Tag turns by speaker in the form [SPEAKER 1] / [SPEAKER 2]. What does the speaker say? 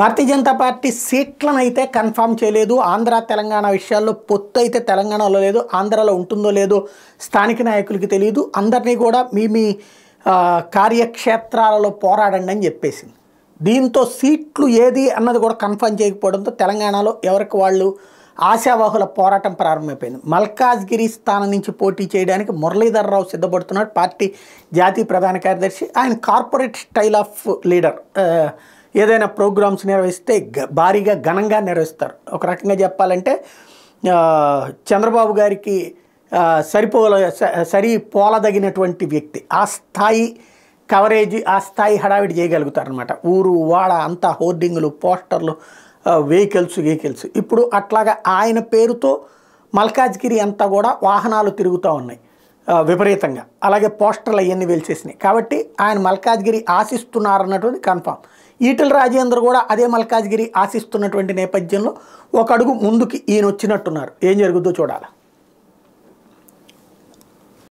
[SPEAKER 1] Bharatiya Janata party సీట్లను అయితే confirm చేయలేదు. ఆంధ్ర తెలంగాణ విషయాల్లో పొత్తు అయితే తెలంగాణలో లేదు, ఆంధ్రాలో ఉంటుందో లేదో స్థానిక నాయకులకి తెలియదు. అందరినీ కూడా మీ కార్యక్షేత్రాలలో పోరాడండి అని చెప్పేసింది. దీంతో సీట్లు ఏది అన్నది కూడా కన్ఫర్మ్ చేయకపోవడంతో తెలంగాణలో ఎవరికి వాళ్ళు ఆశావాహుల పోరాటం ప్రారంభమైపోయింది. మల్కాజ్గిరి స్థానం నుంచి పోటీ చేయడానికి మురళీధర్ రావు సిద్ధపడుతున్నాడు. పార్టీ జాతీయ ప్రధాన కార్యదర్శి. ఆయన కార్పొరేట్ స్టైల్ ఆఫ్ లీడర్. ఏదైనా ప్రోగ్రామ్స్ నిర్వహిస్తే భారీగా ఘనంగా నిర్వహిస్తారు. ఒక రకంగా చెప్పాలంటే చంద్రబాబు గారికి సరిపోలదగినటువంటి వ్యక్తి. ఆ స్థాయి కవరేజ్, ఆ స్థాయి హడావిడి చేయగలుగుతారనమాట. ఊరు వాడ అంతా హోర్డింగులు, పోస్టర్లు, వెహికల్స్. ఇప్పుడు అట్లాగా ఆయన పేరుతో మల్కాజ్గిరి అంతా కూడా వాహనాలు తిరుగుతూ ఉన్నాయి విపరీతంగా. అలాగే పోస్టర్లు అవన్నీ వెలిచేసినాయి. కాబట్టి ఆయన మల్కాజ్గిరి ఆశిస్తున్నారన్నటువంటి కన్ఫామ్. ఈటెల రాజేందర్ కూడా అదే మల్కాజ్గిరి ఆశిస్తున్నటువంటి నేపథ్యంలో ఒక అడుగు ముందుకి ఈయన వచ్చినట్టున్నారు. ఏం జరుగుతుందో చూడాలి.